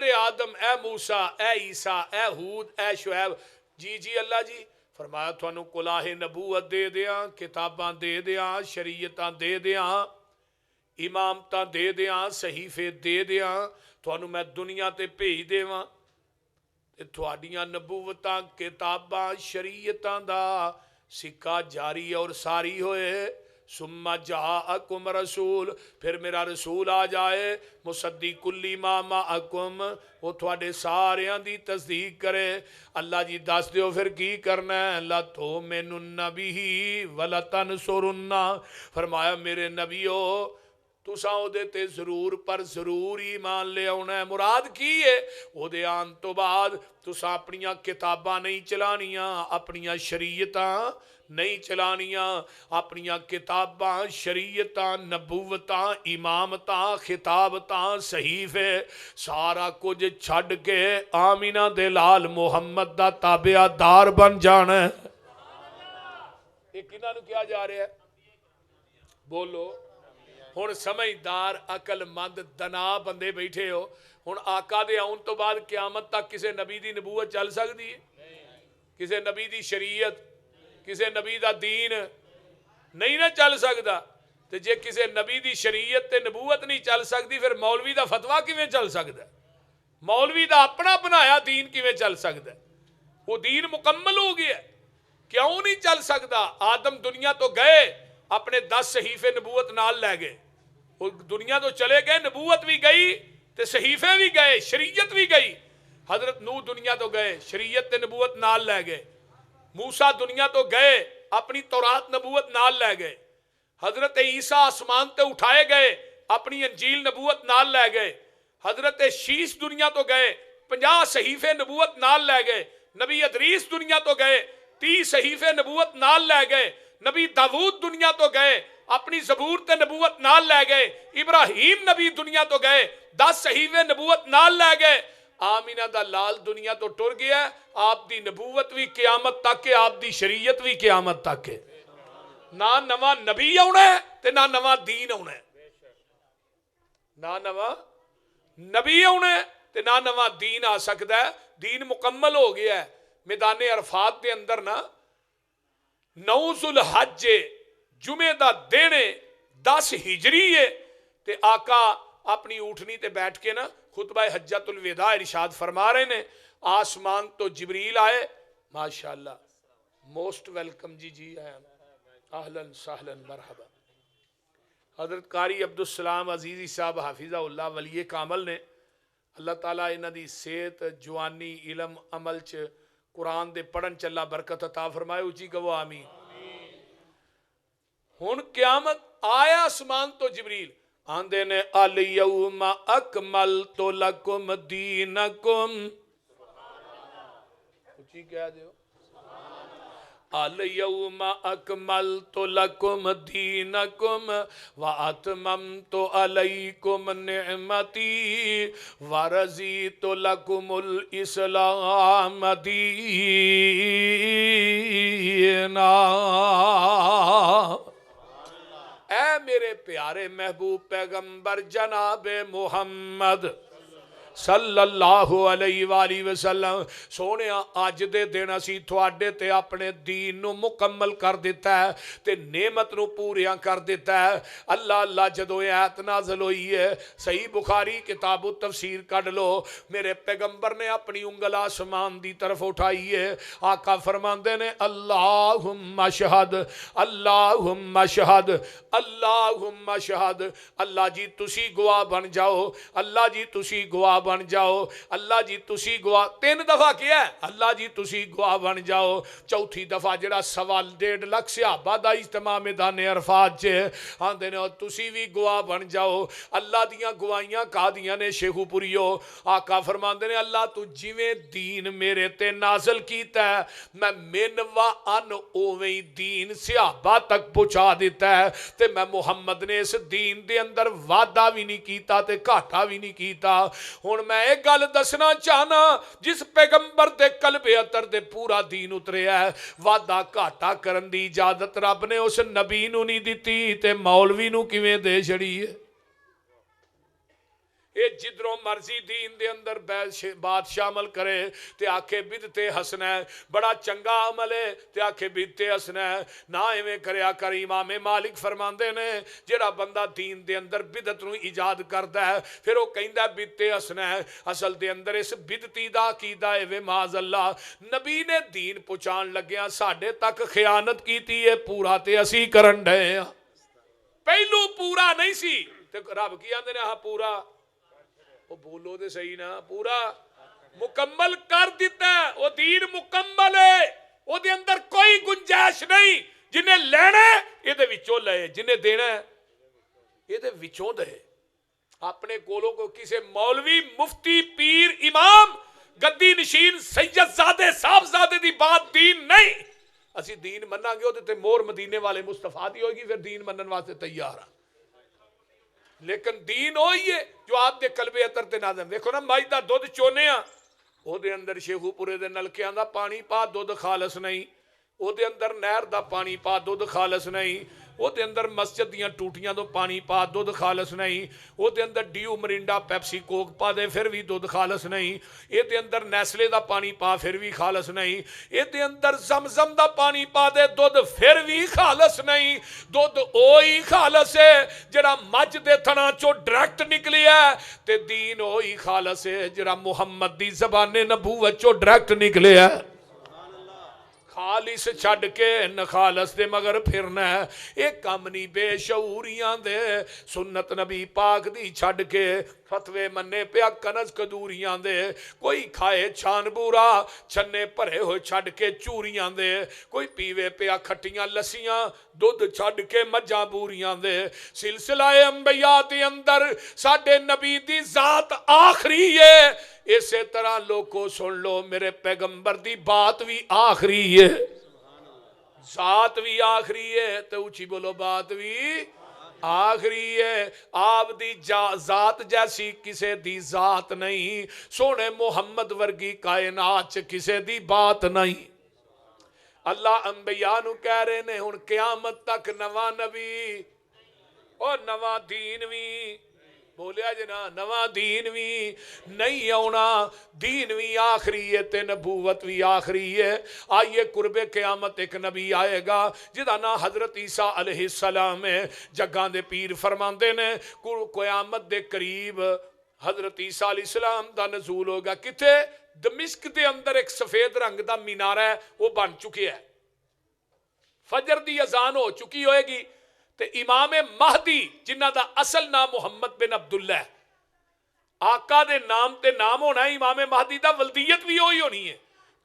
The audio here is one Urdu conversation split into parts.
میرے آدم، اے موسیٰ، اے عیسیٰ، اے ہود، اے شعیب، جی اللہ جی۔ فرمایا تھانوں کلاہ نبوت دے دیاں، کتاباں دے دیاں، شریعتاں دے دیاں، امامتاں دے دیاں، صحیفے دے دیاں، تھانوں میں دنیا تے بھیج دیواں، تے تھوڑیاں نبوتاں، کتاباں، شریعتاں دا سکہ جاری اور ساری ہوئے۔ ثم جاءکم رسول، پھر میرا رسول آ جائے، مصدق لما معکم، وہ تھوڑے ساریاں دی تصدیق کرے۔ اللہ جی دس دیو پھر کی کرنا ہے، لَتُؤْمِنُنَّ بِهِ وَلَتَنْصُرُنَّ، فرمایا میرے نبیو تساں او دے تے ضرور پر ضرور ایمان لے آنا ہے۔ مراد کی ہے؟ او دے آن تو بعد تساں اپنیاں کتاباں نہیں چلانیاں، اپنیاں شریعتاں نہیں چلانیاں، اپنیاں کتاباں، شریعتاں، نبوتاں، امامتاں، خطابتاں، صحیفے، سارا کچھ چھڈ کے آمینہ دے لال محمد دا تابعہ دار بن جانا ہے۔ یہ کنہاں نو کیا جا رہا ہے؟ بولو۔ ہن سمجھدار عقل مند دنا بندے بیٹھے ہو، ہن آقا دے آن تو بعد قیامت تک کسے نبی دی نبوت چل سکتی ہے؟ کسے نبی دی شریعت، کسے نبی دا دین نہیں نہ چل سکتا؟ تے جے کسے نبی دی شریعت تے نبوت نہیں چل سکتی، پھر مولوی دا فتویٰ کیویں چل سکتا ہے؟ مولوی دا اپنا بنایا دین کیویں چل سکتا ہے؟ وہ دین مکمل ہو گیا ہے، کیوں نہیں چل سکتا؟ آدم دنیا تو گئے، اپنے 10 صحیفے نبوت نال لے گئے، وہ دنیا تو چلے گئے، نبوت بھی گئی تے صحیفے بھی گئے، شریعت بھی گئی۔ حضرت نوح دنیا تو گئے، شریعت تے نبوت نال لے گئے۔ موسیٰ دنیا تو گئے، اپنی تورات نبوت نال لے گئے۔ حضرت عیسیٰ آسمان تے اٹھائے گئے، اپنی انجیل نبوت نال لے گئے۔ حضرت شیس دنیا تو گئے، 50 صحیفے نبوت نال لے گئے۔ نبی ادریس دنیا تو گئے، 30 صحیفے نبوت نال لے گئے۔ نبی داود دنیا تو گئے، اپنی زبور تے نبوت نال لے گئے۔ ابراہیم نبی دنیا تو گئے، 10 صحیفے نبوت نال لے گئے۔ آمینہ دا لال دنیا تو ٹر گیا ہے، آپ دی نبوت بھی قیامت تک ہے، آپ دی شریعت بھی قیامت تک ہے۔ نہ نواں نبی آنا ہے تے نہ نواں دین آنا ہے، نہ نواں نبی آنا ہے تے نہ نواں دین آ سکتا ہے۔ دین مکمل ہو گیا ہے۔ میدان عرفات دے اندر نا 9 ذوالحج جمعہ دا دینے 10 ہجری ہے تے آقا اپنی اونٹنی تے بیٹھ کے نا خطبہ حجت الوداع ارشاد فرما رہے نے، آسمان تو جبریل آئے، ماشاءاللہ موسٹ ویلکم جی آیا، اہلاً سہلاً مرحبا۔ حضرت قاری عبدالسلام عزیزی صاحب حافظہ اللہ ولی کامل نے، اللہ تعالیٰ انہاں دی صحت، جوانی، علم، عمل چ قرآن دے پڑھن چلا برکت عطا فرمائے، اچھی کہو آمین۔ ہن قیامت آیا آسمان تو جبریل آندے نے الیوم اکملت لکم دینکم، اچھی کہہ دیو، الیوم اکملت لکم دینکم واتممت علیکم نعمتی ورضیت لکم الاسلام دینا۔ اے میرے پیارے محبوب پیغمبر جناب محمد صلی اللہ علیہ وآلہ وسلم، سونے آج دے دن اسی تھوڑے تے اپنے دین نو مکمل کر دیتا ہے تے نعمت نو پوریاں کر دیتا ہے۔ اللہ جدو آیت نازل ہوئی ہے، صحیح بخاری کتاب التفسیر کڑ لو، میرے پیغمبر نے اپنی انگل آسمان دی طرف اٹھائی ہے، آقا فرماندے نے اللہم اشہد، اللہم اشہد، اللہم اشہد، اللہ جی تسی گواہ بن جاؤ، اللہ جی تسی گواہ بن جاؤ، اللہ جی تسی گواہ، 3 دفعہ کیا ہے، اللہ جی تسی گواہ بن جاؤ۔ چوتھی دفعہ جڑا 1.5 لاکھ صحابہ دا اجتماع میدان عرفات چ آندے نے تسی بھی گواہ بن جاؤ۔ اللہ دیاں گواہیاں کا دیاں نے شیخو پوریو، آقا فرماندے نے اللہ تو جویں دین میرے تے نازل کیتا ہے میں من و ان اوویں دین صحابہ تک پہنچا دیتا ہے، تے میں محمد نے اس دین دے اندر وعدہ بھی نہیں کیتا تے گھاٹا بھی نہیں کیتا۔ ہن میں ایک گل دسنا چاہنا، جس پیغمبر دے قلب اتر دے پورا دین اتریا ہے، وعدہ گھاٹا کرن دی اجازت رب نے اس نبی نو نہیں دیتی تے مولوی نو کیویں دے چھڑی ہے؟ یہ جدروں مرضی دین دے اندر بات شامل کرے تے آکھے بدعت حسنہ ہے، بڑا چنگا عمل ہے تے آکھے بدعت حسنہ ہے، نہ ایویں کریا کر۔ امام مالک فرماندے نے جڑا بندہ دین دے اندر بدعت نو ایجاد کردا ہے پھر وہ کہندا بدعت حسنہ ہے، اصل دے اندر اس بدعتی دا عقیدہ ہے وے معاذ اللہ۔ نبی نے دین پہنچان لگیا ساڈے تک خیانت کیتی ہے، پورا تے اسی کرن ڈے ہاں۔ پہلو پورا نہیں سی تے رب کی آندے نے ہاں پورا، وہ بولو دے صحیح نا، پورا مکمل کر دیتا ہے۔ وہ دین مکمل ہے، وہ دے اندر کوئی گنجائش نہیں۔ جنہیں لینا ہے یہ دے وچوں لے، جنہیں دینا ہے یہ دے وچوں دے۔ اپنے کولوں کو کسے مولوی مفتی پیر امام گدی نشین سید زادے صاحب زادے دی بات دین نہیں۔ اسی دین مننا گے تے مور مدینے والے مصطفیٰ دی ہوگی، پھر دین منن واسطے تیار ہیں۔ لیکن دین ہوئی ہے جو آپ دے قلب اطر تے نازم۔ دیکھو نا مائی دا دودھ چونے ہاں، او دے اندر شیخو پورے دے نلکیاں دا پانی پا دودھ خالص نہیں، او دے اندر نہر دا پانی پا دودھ خالص نہیں، او دے اندر مسجد دیاں ٹوٹیاں دو پانی پا دودھ خالص نہیں، او دے اندر ڈیو مرینڈا پیپسی کوک پا دے پھر بھی دودھ خالص نہیں، اے دے اندر نیسلے دا پانی پا پھر بھی خالص نہیں، اے دے اندر زمزم دا پانی پا دے دودھ پھر بھی خالص نہیں۔ دودھ اوہی خالص ہے جڑا مجھ دے تھنا چو ڈائریکٹ نکلی ہے، تے دین اوہی خالص ہے جڑا محمد دی زبان نبوت چو ڈائریکٹ نکلے ہے۔ خالص چھڑ کے نخالص دے مگر پھرنا ہے، ایک کامنی بے شعوریاں دے سنت نبی پاک دی چھڑ کے فتوے مننے پیا کنز کدوریاں دے، کوئی کھائے چھان بورا چھنے پرے ہوئے چھڑ کے چوریاں دے، کوئی پیوے پیا کھٹیاں لسیاں دودھ چھڑ کے مجھاں بوریاں دے۔ سلسلہ انبیاء دی اندر ساڈے نبی دی ذات آخری ہے، اسی طرح لوگوں سن لو میرے پیغمبر دی بات بھی آخری ہے، ذات بھی آخری ہے، تو اچھی بولو بات بھی آخری ہے۔ آپ دی ذات جیسی کسے دی ذات نہیں، سونے محمد ورگی کائنات کسے دی بات نہیں۔ اللہ انبیاء نو کہہ رہے نے ہن قیامت تک نواں نبی اور نواں دین بھی، بولیا جنا نواں دین بھی نہیں آنا، دین بھی آخری ہے تے نبوت بھی آخری ہے۔ آئیے قرب قیامت ایک نبی آئے گا جدا نا حضرت عیسیٰ علیہ السلام ہے، جگاں دے پیر فرماندے نے قیامت دے قریب حضرت عیسیٰ علیہ السلام دا نزول ہوگا۔ کتے دمشق دے اندر ایک سفید رنگ دا مینارہ ہے، وہ بن چکے ہے، فجر دی اذان ہو چکی ہوئے گی، تے امام مہدی جنہ دا اصل نام محمد بن عبداللہ ہے، آقا دے نام تے نام ہونا ہے، امام مہدی دا ولدیت بھی ہوئی ہونی ہے،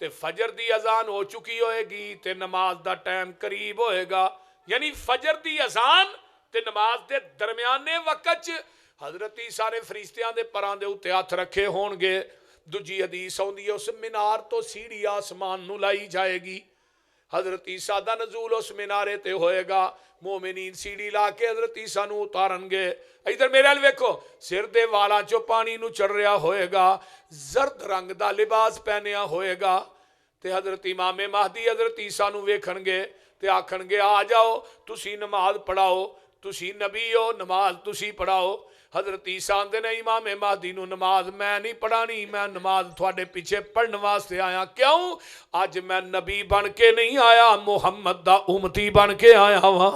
تے فجر دی اذان ہو چکی ہوئے گی تے نماز دا ٹائم قریب ہوئے گا، یعنی فجر دی اذان تے نماز دے درمیانے وقت حضرت عیسیٰ نے فرشتیاں دے پران دے اتے ہاتھ رکھے ہون گے۔ دوجی حدیث ہوندی ہے اس مینار تو سیڑھی آسمان نو لائی جائے گی، حضرت عیسیٰ دا نزول اس مینارے تے ہوئے گا، مومنین سیڑھی لا کے حضرت عیسیٰ نو اتارن گے۔ ادھر میرے حال ویکھو سر دے والا چو پانی نو چڑھ رہا ہوئے گا، زرد رنگ دا لباس پہنیا ہوئے گا، تے حضرت امام مہدی حضرت عیسیٰ نو ویکھن گے تے آکھن گے آ جاؤ تسی نماز پڑھاؤ، تسی نبی ہو نماز تسی پڑھاؤ۔ حضرت عیسیٰ دے نے امام مہدی نو نماز میں نہیں پڑھانی، میں نماز تھوڑے پیچھے پڑھنے واسطے آیا، کیوں؟ آج میں نبی بن کے نہیں آیا، محمد دا امتی بن کے آیا ہوا۔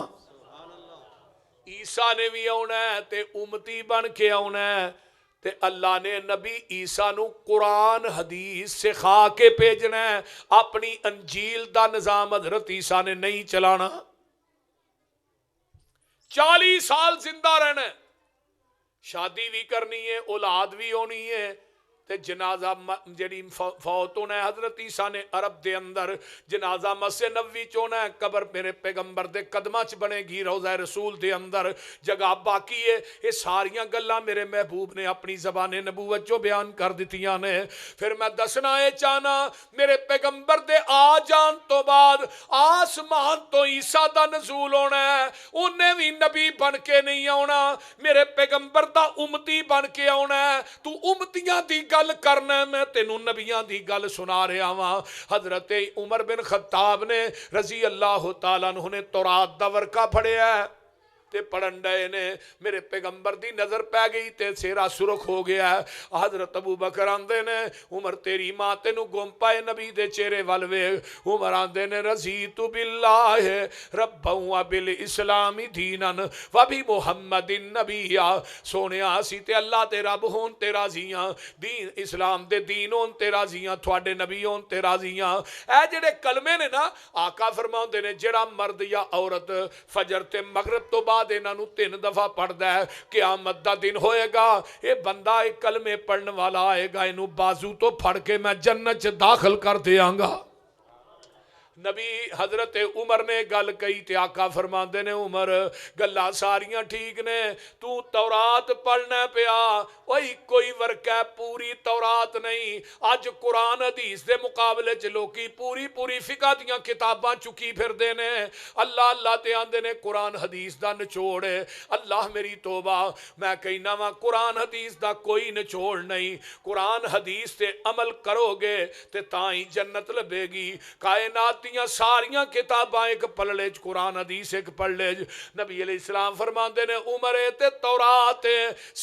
عیسیٰ نے بھی آنا ہے تے امتی بن کے آنا ہے، تے اللہ نے نبی عیسیٰ نو قرآن حدیث سکھا کے بھیجنا ہے، اپنی انجیل دا نظام حضرت عیسیٰ نے نہیں چلانا۔ 40 سال زندہ رہنا ہے، شادی بھی کرنی ہے، اولاد بھی ہونی ہے، تے جنازہ جڑی فوت ہونا ہے حضرت عیسیٰ نے عرب دے اندر جنازہ مسجد نبوی چونا ہے، قبر میرے پیغمبر دے قدمہ چ بنے گی، روضہ رسول دے اندر جگہ باقی ہے۔ یہ ساریاں گلاں میرے محبوب نے اپنی زبان نبوت جو بیان کر دیتیاں نے۔ پھر میں دسنا ہے چاہنا میرے پیغمبر دے آ جان تو بعد آسمان تو عیسیٰ دا نزول ہونا ہے، انہیں بھی نبی بن کے نہیں آنا، میرے پیغمبر دا امتی بن کے آنا ہے۔ تو امتیاں دی گل کرنا ہے، میں تینوں نبیاں دی گل سنا رہا ہوں۔ حضرت عمر بن خطاب نے رضی اللہ تعالیٰ عنہ نے تورات دا ورقہ پڑھیا ہے، تے پڑھن ڈے نے میرے پیغمبر دی نظر پہ گئی تے سیرا سرخ ہو گیا ہے. حضرت ابو بکر آندے نے عمر تیری ماں تینو گم پائے نبی دے چہرے ول ویکھ. عمر آندے نے رضیت باللہ ربا وبالاسلام دینن وبمحمد نبیا. سونیا اسی تے اللہ تے رب ہون تے راضیاں, دین اسلام دے دین ہون تے راضیاں, تھوڑے نبی ہون تے راضیاں. اے جڑے کلمے نے نا آقا فرماؤندے نے جڑا مرد یا عورت فجر تے مغرب تو بعد انہاں نوں 3 دفعہ پڑھدا ہے قیامت دا دن ہوئے گا اے بندہ ایک کلمے پڑھن والا آئے گا, اینوں بازو تو پھڑ کے میں جنت چ داخل کر دیاں گا. نبی حضرت عمر نے گل کہی تے آقا فرماندے نے عمر گلاں ساریاں ٹھیک نے, تو تورات پڑھنا پیا اوئی کوئی ورکہ پوری تورات نہیں. اج قرآن حدیث دے مقابلے چ لوکی پوری پوری فقہ دیاں کتاباں چکی پھر دے نے. اللہ اللہ تے آندے نے قرآن حدیث دا نچوڑ ہے. اللہ میری توبہ, میں کہنا وا قرآن حدیث دا کوئی نچوڑ نہیں. قرآن حدیث تے عمل کرو گے تے تاں ہی جنت لبے گی. کائنات دیاں ساریاں کتاباں ایک پلڑے چ قرآن حدیث ایک پلڑے. نبی علیہ السلام فرماندے نے عمر تے تورات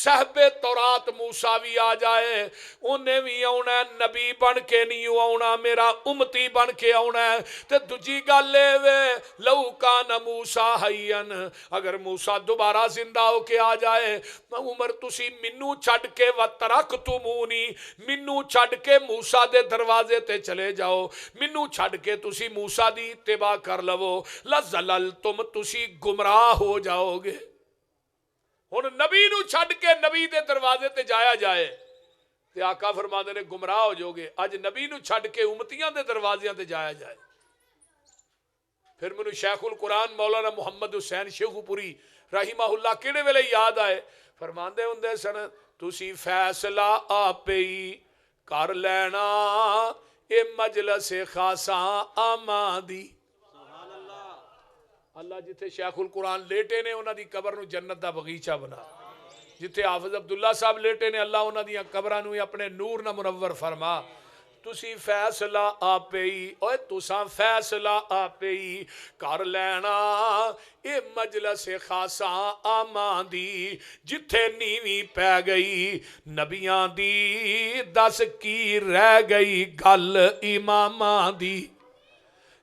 صاحب تورات موسیٰ بھی آ جائے انہیں بھی آنا ہے, نبی بن کے نہیں آنا, میرا امتی بن کے آنا ہے. تے دجی گل وے لو کان موسیٰ حیّن, اگر موسیٰ دوبارہ زندہ ہو کے آ جائے عمر تسی منو چھڑ کے وترکتمونی, منو چھڑ کے موسیٰ دے دروازے تے چلے جاؤ, منو چھڑ کے تسی موسیٰ دی اتباع کر لو, لزللتم تسی گمراہ ہو جاؤ گے. ہن نبی نو چھڑ کے نبی دے دروازے تے جایا جائے تے آقا فرماندے نے گمراہ ہو جاؤ گے. اج نبی نو چھڑ کے امتیاں دے دروازیاں تے جایا جائے. پھر منو شیخ القرآن مولانا محمد حسین شیخو پوری رحمہ اللہ کیڑے ویلے یاد آئے, فرماندے ہوندے سن تسی فیصلہ آپے ہی کر لینا اے مجلس خاصاں آمادی. اللہ جتھے شیخ القرآن لیٹے نے انہاں دی قبر نو جنت دا بغیچہ بنا, جتھے حافظ عبداللہ صاحب لیٹے نے اللہ انہاں دیاں قبراں نو اپنے نور نہ منور فرما. تسی فیصلہ آپے ہی اوے تساں فیصلہ آپے ہی کر لینا اے مجلس خاصاں آمادی. جتھے نیوی پہ گئی نبیاں دی دس کی رہ گئی گل اماماں دی.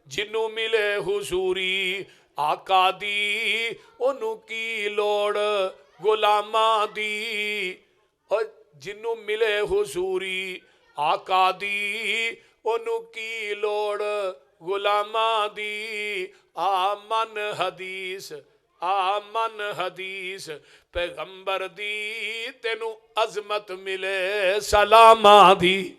جنوں ملے حضوری آقا دی انہوں کی لوڑ غلاماں دی. اور جنوں ملے حضوری آقا دی انہوں کی لوڑ غلاماں دی. آمن حدیث آمن حدیث پیغمبر دی تینوں عظمت ملے سلاماں دی.